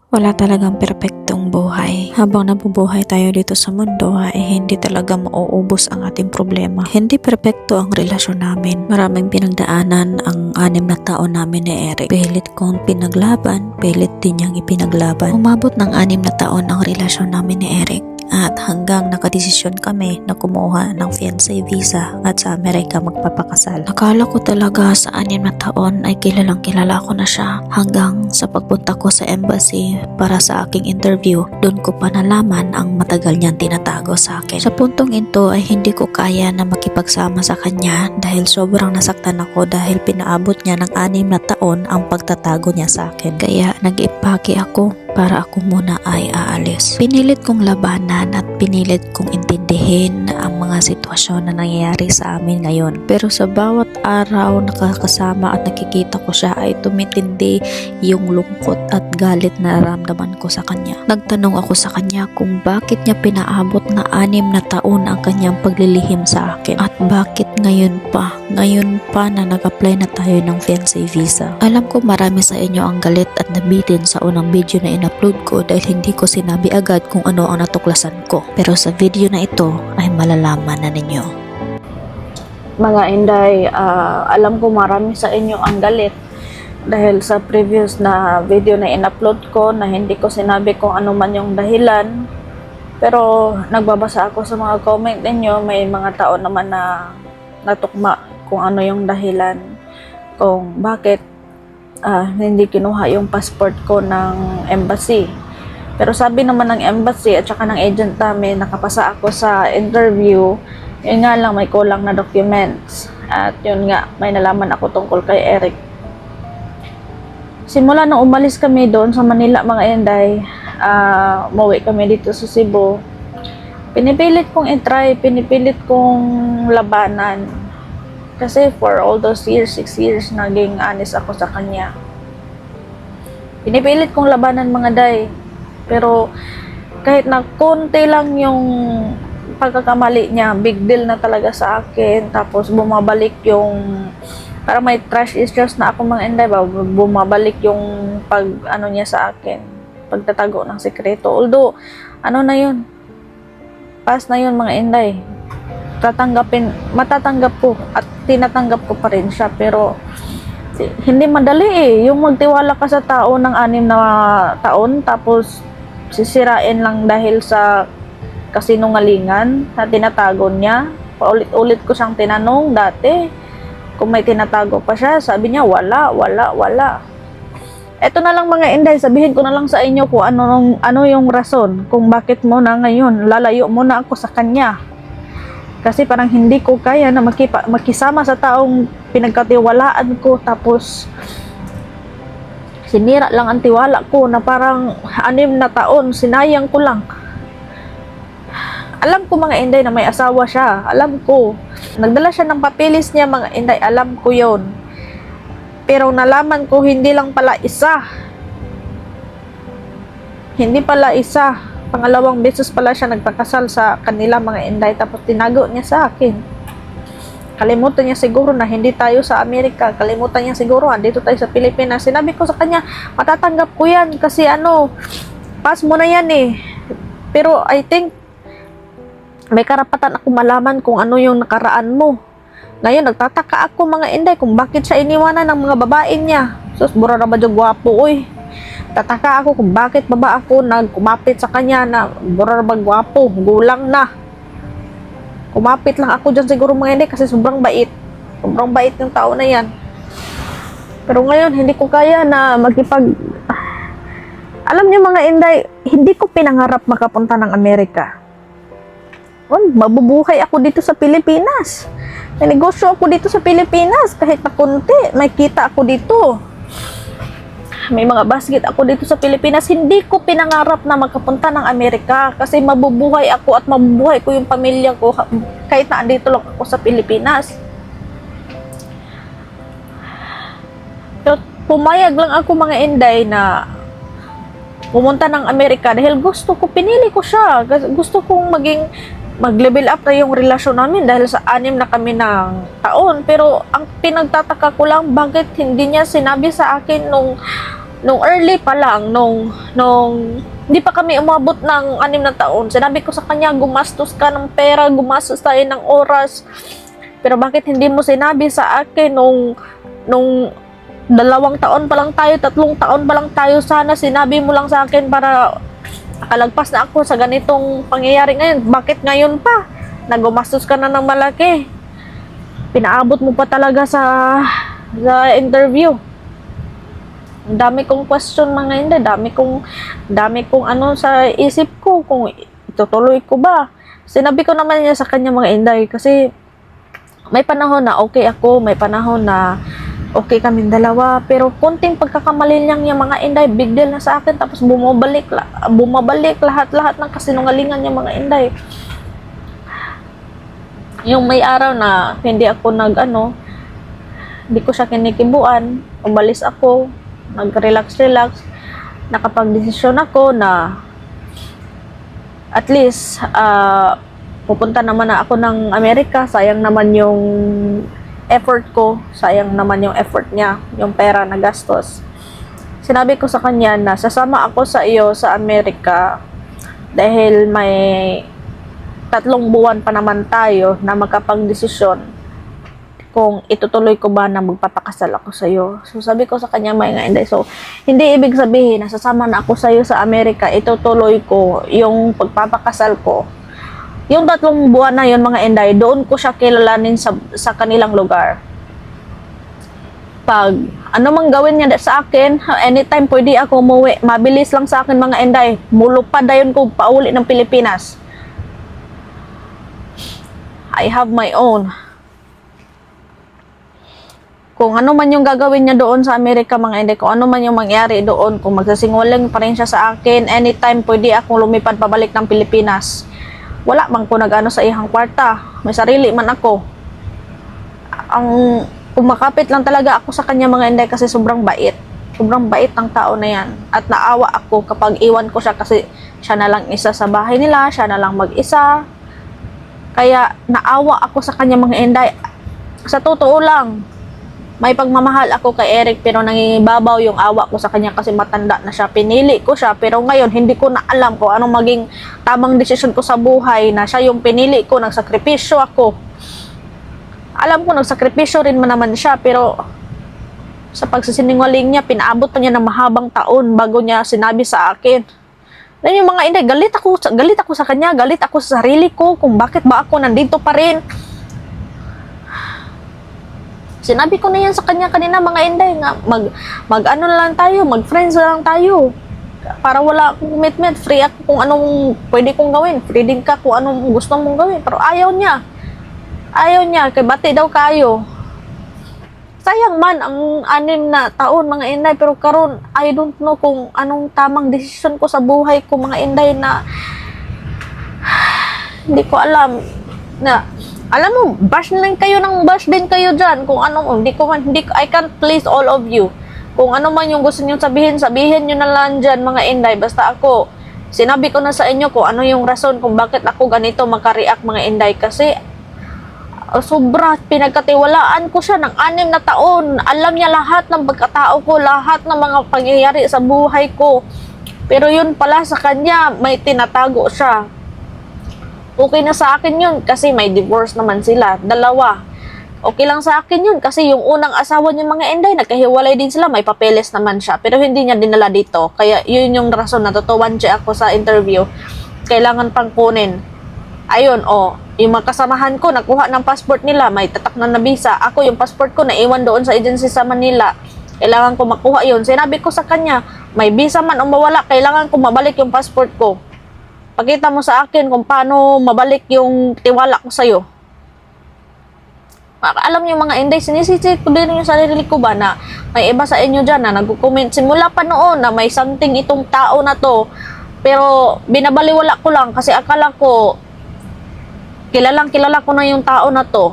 Wala talagang perpektong buhay. Habang nabubuhay tayo dito sa mundo ay hindi talaga mauubos ang ating problema. Hindi perpekto ang relasyon namin. Maraming pinagdaanan ang 6 na taon namin ni Eric. Pilit kong pinaglaban, pilit din niyang ipinaglaban. Umabot ng 6 na taon ang relasyon namin ni Eric. At hanggang nakadesisyon kami na kumuha ng fiancé visa at sa Amerika magpapakasal. Akala ko talaga sa 6 na taon ay kilalang kilala ko na siya. Hanggang sa pagpunta ko sa embassy para sa aking interview, doon ko pa nalaman ang matagal niyang tinatago sa akin. Sa puntong ito ay hindi ko kaya na makipagsama sa kanya dahil sobrang nasaktan ako dahil pinaabot niya ng 6 na taon ang pagtatago niya sa akin. Kaya nag-ipaki ako para ako muna ay aalis. Pinilit kong labanan at pinilit kong intindihin ang mga sitwasyon na nangyayari sa amin ngayon. Pero sa bawat araw nakakasama at nakikita ko siya ay tumitindi yung lungkot at galit na naramdaman ko sa kanya. Nagtanong ako sa kanya kung bakit niya pinaabot na 6 na taon ang kanyang paglilihim sa akin at bakit ngayon pa na nag-apply na tayo ng fiancé visa. Alam ko marami sa inyo ang galit at nabitin sa unang video na in-upload ko dahil hindi ko sinabi agad kung ano ang natuklasan ko. Pero sa video na ito ay malalaman na ninyo. Mga Inday, alam ko marami sa inyo ang galit dahil sa previous na video na in-upload ko na hindi ko sinabi kung ano man yung dahilan. Pero nagbabasa ako sa mga comment ninyo, may mga tao naman na natukma kung ano yung dahilan kung bakit hindi kinuha yung passport ko ng embassy. Pero sabi naman ng embassy at saka ng agent namin, nakapasa ako sa interview, yun nga lang may kulang na documents. At yun nga, may nalaman ako tungkol kay Eric. Simula nung umalis kami doon sa Manila, mga Inday, umuwi kami dito sa Cebu, pinipilit kong i-try, pinipilit kong labanan. Kasi for all those years, 6 years, naging honest ako sa kanya. Pinipilit kong labanan, mga Day. Pero kahit na konti lang yung pagkakamali niya, big deal na talaga sa akin. Tapos bumabalik yung, para may trash issues na ako, mga Inday, bumabalik yung pag niya sa akin, pagtatago ng sekreto. Although, na yun, past na yun, mga Inday. Matatanggap ko at tinatanggap ko pa rin siya, pero hindi madali yung magtiwala ka sa tao ng 6 na taon tapos sisirain lang dahil sa kasinungalingan na tinatago niya. Paulit-ulit ko siyang tinanong dati kung may tinatago pa siya, sabi niya wala. Eto na lang, mga Inday, sabihin ko na lang sa inyo kung ano yung rason kung bakit mo na ngayon lalayo mo na ako sa kanya. Kasi parang hindi ko kaya na makisama sa taong pinagkatiwalaan ko tapos sinira lang ang tiwala ko na parang 6 na taon, sinayang ko lang. Alam ko, mga Inday, na may asawa siya. Alam ko. Nagdala siya ng papeles niya, mga Inday. Alam ko yon. Pero nalaman ko hindi lang pala isa. Hindi pala isa. Pangalawang beses pala siya nagpakasal sa kanila, mga Inday, tapos tinago niya sa akin. Kalimutan niya siguro na hindi tayo sa Amerika. Kalimutan niya siguro andito tayo sa Pilipinas. Sinabi ko sa kanya, matatanggap ko yan kasi pass mo na yan eh. Pero I think may karapatan ako malaman kung ano yung nakaraan mo. Ngayon nagtataka ako, mga Inday, kung bakit siya iniwanan ng mga babae niya. Sus, bura na ba dyan gwapo, oy. Tataka ako kung bakit ba ako nagkumapit sa kanya na burar bang gwapo, gulang na. Kumapit lang ako dyan siguro, mga Inday, kasi sobrang bait. Sobrang bait ng tao na yan. Pero ngayon, hindi ko kaya na Alam niyo, mga Inday, hindi ko pinangarap makapunta ng Amerika. Mabubuhay ako dito sa Pilipinas. May negosyo ako dito sa Pilipinas. Kahit na konti, may kita ako dito. May mga basket ako dito sa Pilipinas. Hindi ko pinangarap na makapunta ng Amerika kasi mabubuhay ako at mabubuhay ko yung pamilya ko kahit na andito lang ako sa Pilipinas. Pero pumayag lang ako, mga Inday, na pumunta ng Amerika dahil pinili ko siya. Gusto kong mag-level up na yung relasyon namin dahil sa 6 na kami ng taon. Pero ang pinagtataka ko lang, bakit hindi niya sinabi sa akin nung nung early pa lang, nung hindi pa kami umabot ng 6 na taon, sinabi ko sa kanya, gumastos ka ng pera, gumastos tayo ng oras. Pero bakit hindi mo sinabi sa akin nung 2 taon pa lang tayo, 3 taon pa lang tayo, sana sinabi mo lang sa akin para nakalagpas na ako sa ganitong pangyayari ngayon. Bakit ngayon pa? Nagumastos ka na ng malaki. Pinaabot mo pa talaga sa interview. Ang dami kong question mga hindi, dami kong ano sa isip ko kung itutuloy ko ba. Sinabi ko naman niya sa kanya mga inday kasi may panahon na okay ako, may panahon na okay kaming dalawa, pero konting pagkakamali lang yung mga inday, big deal na sa akin, tapos bumabalik lahat-lahat ng kasinungalingan yung mga inday. Yung may araw na hindi ako hindi ko siya kinikibuan, umalis ako, nag-relax, nakapag-desisyon ako na at least pupunta naman na ako ng Amerika, sayang naman yung effort ko, sayang naman yung effort niya, yung pera na gastos. Sinabi ko sa kanya na sasama ako sa iyo sa Amerika dahil may 3 buwan pa naman tayo na magkapag-desisyon kung itutuloy ko ba na magpapakasal ako sa iyo. So sabi ko sa kanya mga inday, so hindi ibig sabihin na sasama na ako sa iyo sa Amerika, itutuloy ko yung pagpapakasal ko. Yung 3 buwan na yun mga inday, doon ko siya kilalanin sa kanilang lugar. Pag ano mang gawin niya sa akin, anytime pwede ako umuwi, mabilis lang sa akin mga inday, mulupad dayon ko pauli ng Pilipinas. I have my own. Kung ano man yung gagawin niya doon sa Amerika mga inday, kung ano man yung mangyari doon, kung magsasinguling pa rin siya sa akin, anytime pwede akong lumipad pabalik ng Pilipinas. Wala man ko nag-ano sa ihang kwarta, may sarili man ako. Kumakapit lang talaga ako sa kanya mga inday kasi sobrang bait ng tao na yan, at naawa ako kapag iwan ko siya kasi siya na lang isa sa bahay nila, siya na lang mag-isa, kaya naawa ako sa kanya mga inday. Sa totoo lang, may pagmamahal ako kay Eric, pero nangingibabaw yung awa ko sa kanya kasi matanda na siya. Pinili ko siya, pero ngayon hindi ko na alam kung anong maging tamang desisyon ko sa buhay, na siya yung pinili ko, nagsakripisyo ako. Alam ko nagsakripisyo rin man naman siya, pero sa pagsisinungaling niya, pinaabot pa niya ng mahabang taon bago niya sinabi sa akin. Then yung mga inday, galit ako sa kanya, galit ako sa sarili ko kung bakit ba ako nandito pa rin. Sinabi ko na yan sa kanya kanina mga inday, nga mag-ano na lang tayo, mag-friends na lang tayo. Para wala akong commitment, free ako kung anong pwede kong gawin. Free din ka kung anong gusto mong gawin. Pero ayaw niya, kay bati daw kayo. Sayang man ang 6 na taon mga inday, pero karon I don't know kung anong tamang desisyon ko sa buhay ko mga inday, na hindi ko alam na. Alam mo, bash din kayo dyan. Kung ano, I can't please all of you. Kung ano man yung gusto nyo sabihin nyo na lang dyan, mga inday. Basta ako, sinabi ko na sa inyo kung ano yung rason kung bakit ako ganito makareact mga inday. Kasi, sobra, pinagkatiwalaan ko siya ng 6 na taon. Alam niya lahat ng pagkatao ko, lahat ng mga pangyayari sa buhay ko. Pero yun pala sa kanya, may tinatago siya. Okay na sa akin yun kasi may divorce naman sila, 2. Okay lang sa akin yun kasi yung unang asawa niya mga inday, nagkahiwalay din sila, may papeles naman siya, pero hindi niya dinala dito. Kaya yun yung rason, natutuwan siya ako sa interview. Kailangan pang kunin. Ayun, yung mga kasamahan ko, nakuha ng passport nila, may tatak na visa. Ako, yung passport ko, naiwan doon sa agency sa Manila. Kailangan ko makuha yun. Sinabi ko sa kanya, may visa man o mawala, kailangan ko mabalik yung passport ko. Pakita mo sa akin kung paano mabalik yung tiwala ko sa'yo. Alam niyo mga inday, sinisisi ko din yung sarili ko ba na may iba sa inyo dyan na nag-comment simula pa noon na may something itong tao na to. Pero binabaliwala ko lang kasi akala ko kilala ko na yung tao na to.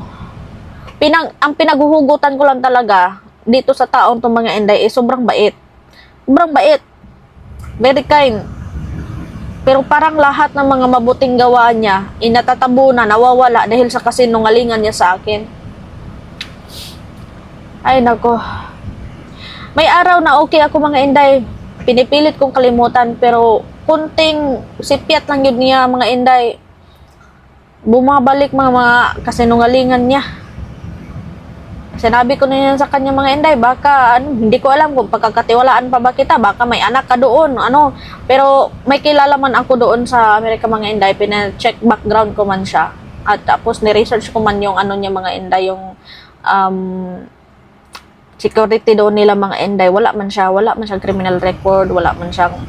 Ang pinaghuhugutan ko lang talaga dito sa taong to mga inday sobrang bait. Sobrang bait. Very kind. Pero parang lahat ng mga mabuting gawa niya, inatatabo na, nawawala dahil sa kasinungalingan niya sa akin. Ay nako. May araw na okay ako mga Inday. Pinipilit kong kalimutan pero kunting sipyat lang yun niya mga Inday. Bumabalik mga kasinungalingan niya. Sinabi ko na yan sa kanya mga Inday, baka hindi ko alam kung pagkakatiwalaan pa ba kita, baka may anak ka doon, Pero may kilala man ako doon sa Amerika mga Inday, pina-check background ko man siya. At tapos ni-research ko man yung niya mga Inday, yung security doon nila mga Inday. Wala man siyang criminal record, wala man siyang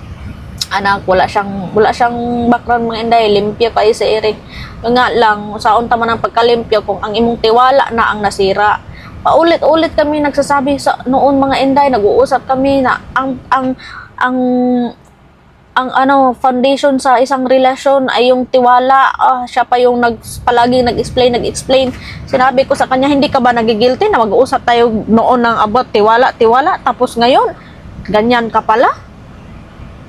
anak, wala siyang background mga Inday, limpyo kayo si Eric. Yung nga lang, sa unta man ang pagkalimpyo kung ang imong tiwala na ang nasira. Paulit-ulit kami nagsasabi sa noon mga Inday, nag-uusap kami na ang foundation sa isang relasyon ay yung tiwala. Siya pa yung palagi nag-explain. Sinabi ko sa kanya, hindi ka ba nagigilty na mag-uusap tayo noon ng about tiwala, tapos ngayon ganyan ka pala?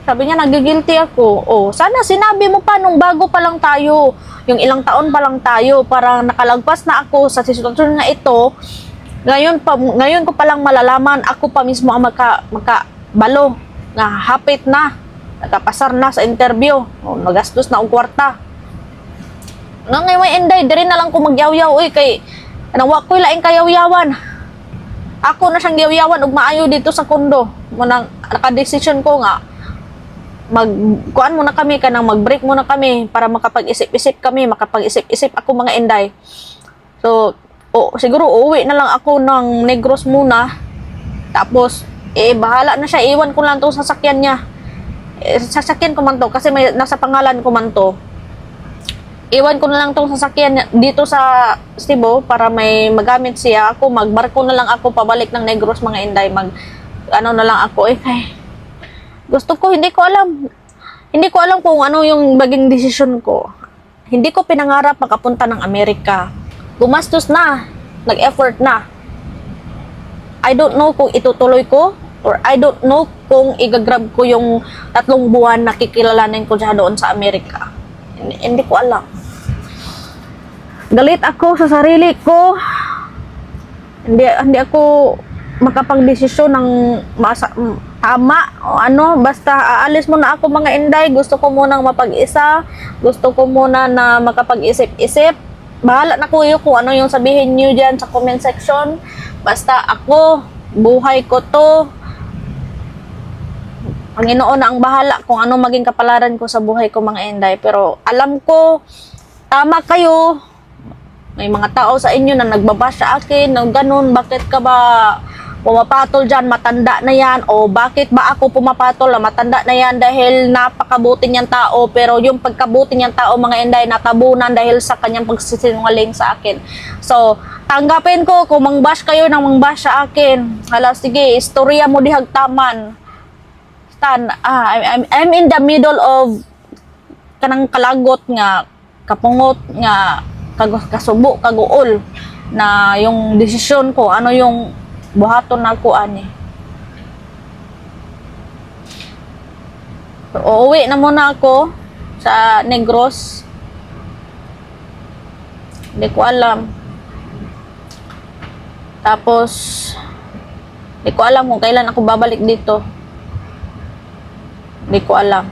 Sabi niya, nagigilty ako. Sana sinabi mo pa nung bago pa lang tayo, yung ilang taon pa lang tayo, parang nakalagpas na ako sa sitwasyon na ito. Ngayon ko palang malalaman, ako pa mismo ang makabalo nga hapit na, nakapasar na sa interview, nagastos na og kwarta. Ngayon may Inday, diri na lang ko magyaw-yaw kay wa ko'y laing kayawyawan. Ako na siyang gyaw-yawan og maayo dito sa kondo. Munang naka-decision ko nga magkuan muna kami kanang mag-break muna kami para makapag-isip-isip ako mga Inday. So siguro uuwi na lang ako ng Negros muna. Tapos, bahala na siya. Iwan ko lang itong sasakyan niya. Sasakyan ko man to kasi nasa pangalan ko man to. Iwan ko na lang itong sasakyan dito sa Cebu para may magamit siya. Ako, magbarko na lang ako pabalik ng Negros mga Inday. Na lang ako. Gusto ko, hindi ko alam kung ano yung maging desisyon ko. Hindi ko pinangarap makapunta ng Amerika. Gumastos na, nag-effort na. I don't know kung itutuloy ko or I don't know kung igagrab ko yung 3 buwan na kikilalanin ko dyan doon sa Amerika. Hindi ko alam. Galit ako sa sarili ko. Hindi ako makapag-desisyon ng tama o basta aalis muna ako mga Inday. Gusto ko munang mapag-isa. Gusto ko muna na makapag-isip-isip. Bahala na kuyo kung ano yung sabihin nyo dyan sa comment section. Basta ako, buhay ko to. Panginoon na ang bahala kung ano maging kapalaran ko sa buhay ko mga Inday. Pero alam ko, tama kayo. May mga tao sa inyo na nagbabash sa akin, ng ganun, bakit ka ba pumapatol dyan, matanda na yan, o bakit ba ako pumapatol, matanda na yan dahil napakabuti niyang tao, pero yung pagkabuti niyang tao mga Inday, natabunan dahil sa kanyang pagsisinungaling sa akin. So, tanggapin ko kung mangbash kayo ng mangbash sa akin. Hala, sige, istorya mo dihagtaman. Stan, I'm in the middle of kanang kalagot nga, kapungot nga, kasubo, kaguol, na yung desisyon ko, ano yung buhaton na ako So, uuwi na muna ako sa Negros. Hindi ko alam. Tapos, hindi ko alam kung kailan ako babalik dito. Hindi ko alam.